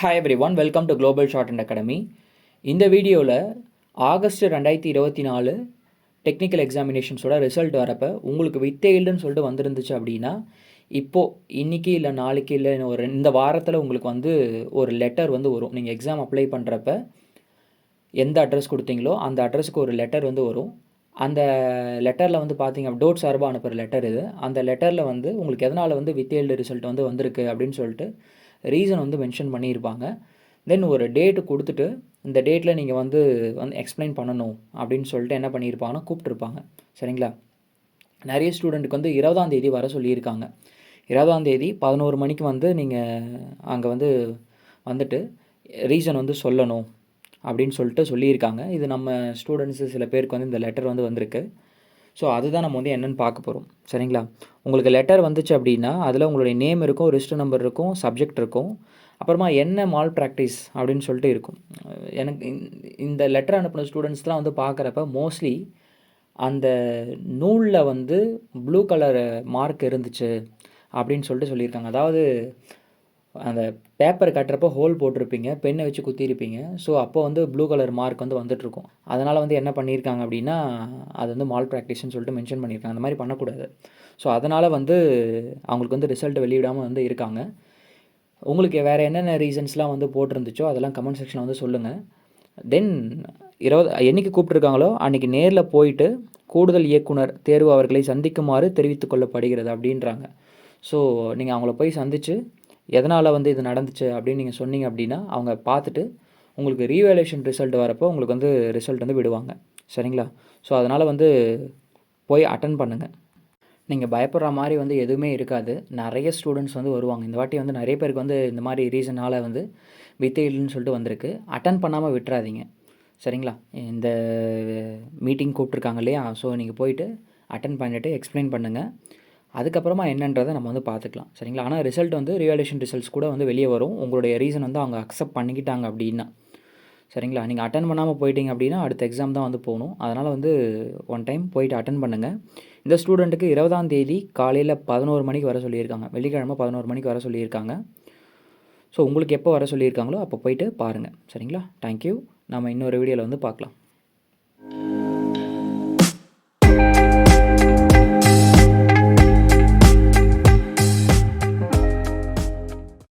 Hi every one, welcome to global short and academy. இந்த வீடியோவில் August 2024 technical எக்ஸாமினேஷன்ஸோட result வரப்போ உங்களுக்கு வித்தேல்டுன்னு சொல்லிட்டு வந்துருந்துச்சு அப்படின்னா, இப்போது இன்றைக்கி இல்லை நாளைக்கு இல்லை இந்த வாரத்தில் உங்களுக்கு ஒரு லெட்டர் வரும். நீங்கள் எக்ஸாம் அப்ளை பண்ணுறப்ப எந்த அட்ரஸ் கொடுத்தீங்களோ அந்த அட்ரஸுக்கு ஒரு லெட்டர் வரும். அந்த லெட்டரில் பார்த்தீங்க டோட் சார்பாக அனுப்புகிற லெட்டர் இது. அந்த லெட்டரில் உங்களுக்கு எதனால் வித்தேல்டு ரிசல்ட் வந்திருக்கு அப்படின்னு சொல்லிட்டு ரீசன் மென்ஷன் பண்ணியிருப்பாங்க. தென் ஒரு டேட்டு கொடுத்துட்டு இந்த டேட்டில் நீங்கள் வந்து எக்ஸ்பிளைன் பண்ணணும் அப்படின்னு சொல்லிட்டு என்ன பண்ணியிருப்பாங்கன்னா கூப்பிட்ருப்பாங்க. சரிங்களா? நிறைய ஸ்டூடெண்ட்டுக்கு 20ஆம் தேதி வர சொல்லியிருக்காங்க. 20ஆம் தேதி 11 மணிக்கு நீங்கள் அங்கே வந்துட்டு ரீசன் சொல்லணும் அப்படின்னு சொல்லிட்டு சொல்லியிருக்காங்க. இது நம்ம ஸ்டூடெண்ட்ஸு சில பேருக்கு இந்த லெட்டர் வந்திருக்கு. ஸோ அதுதான் நம்ம என்னென்னு பார்க்க போகிறோம். சரிங்களா? உங்களுக்கு லெட்டர் வந்துச்சு அப்படின்னா அதில் உங்களுடைய நேம் இருக்கும், ரிஜிஸ்டர் நம்பர் இருக்கும், சப்ஜெக்ட் இருக்கும், அப்புறமா என்ன மால் ப்ராக்டிஸ் அப்படின்னு சொல்லிட்டு இருக்கும். எனக்கு இந்த லெட்டர் அனுப்பின ஸ்டூடெண்ட்ஸ்லாம் பார்க்குறப்ப மோஸ்ட்லி அந்த நூலில் ப்ளூ கலர் மார்க் இருந்துச்சு அப்படின்னு சொல்லிட்டு சொல்லியிருக்காங்க. அதாவது அந்த பேப்பர் கட்டுறப்போ ஹோல் போட்டிருப்பீங்க, பெண்ணை வச்சு குத்திருப்பீங்க. ஸோ அப்போ ப்ளூ கலர் மார்க் வந்துட்டுருக்கும். அதனால் என்ன பண்ணியிருக்காங்க அப்படின்னா அது மால் ப்ராக்டிஸ்ன்னு சொல்லிட்டு மென்ஷன் பண்ணியிருக்காங்க. அந்த மாதிரி பண்ணக்கூடாது. ஸோ அதனால் அவங்களுக்கு ரிசல்ட் வெளியிடாமல் இருக்காங்க. உங்களுக்கு வேறு என்னென்ன ரீசன்ஸ்லாம் போட்டிருந்துச்சோ அதெல்லாம் கமெண்ட் செக்ஷனில் சொல்லுங்கள். தென் என்னைக்கு கூப்பிட்ருக்காங்களோ அன்றைக்கி நேரில் போயிட்டு கூடுதல் இயக்குனர் தேர்வு அவர்களை சந்திக்குமாறு தெரிவித்துக் கொள்ளப்படுகிறது அப்படின்றாங்க. ஸோ நீங்கள் அவங்கள போய் சந்தித்து எதனால் இது நடந்துச்சு அப்படின்னு நீங்கள் சொன்னீங்க அப்படின்னா அவங்க பார்த்துட்டு உங்களுக்கு ரீவேல்யூஷன் ரிசல்ட் வரப்போ உங்களுக்கு ரிசல்ட் விடுவாங்க. சரிங்களா? ஸோ அதனால் போய் அட்டன் பண்ணுங்கள். நீங்கள் பயப்படுற மாதிரி எதுவுமே இருக்காது. நிறைய ஸ்டூடெண்ட்ஸ் வருவாங்க. இந்த வாட்டி நிறைய பேருக்கு இந்த மாதிரி ரீசனால் வித்தேல்டுன்னு சொல்லிட்டு வந்திருக்கு. அட்டன் பண்ணாமல் விட்டுறாதீங்க. சரிங்களா? இந்த மீட்டிங் கூப்பிட்ருக்காங்க இல்லையா? ஸோ நீங்கள் போயிட்டு அட்டன் பண்ணிவிட்டு எக்ஸ்பிளைன் பண்ணுங்கள். அதுக்கப்புறமா என்னன்றதை நம்ம பார்த்துக்கலாம். சரிங்களா? ஆனால் ரிசல்ட் ரீவேல்யூஷன் ரிசல்ட்ஸ் கூட வெளியே வரும். உங்களுடைய ரீசன் அவங்க அக்செப்ட் பண்ணிக்கிட்டாங்க அப்படின்னா. சரிங்களா? நீங்கள் அட்டன் பண்ணாமல் போயிட்டீங்க அப்படின்னா அடுத்த எக்ஸாம் தான் போகணும். அதனால் ஒன் டைம் போயிட்டு அட்டன் பண்ணுங்கள். இந்த ஸ்டூடெண்ட்டுக்கு 20ஆம் தேதி காலையில் 11 மணிக்கு வர சொல்லியிருக்காங்க. வெள்ளிக்கிழமை 11 மணிக்கு வர சொல்லியிருக்காங்க. ஸோ உங்களுக்கு எப்போ வர சொல்லியிருக்காங்களோ அப்போ போயிட்டு பாருங்கள். சரிங்களா? தேங்க்யூ. நம்ம இன்னொரு வீடியோவில் பார்க்கலாம்.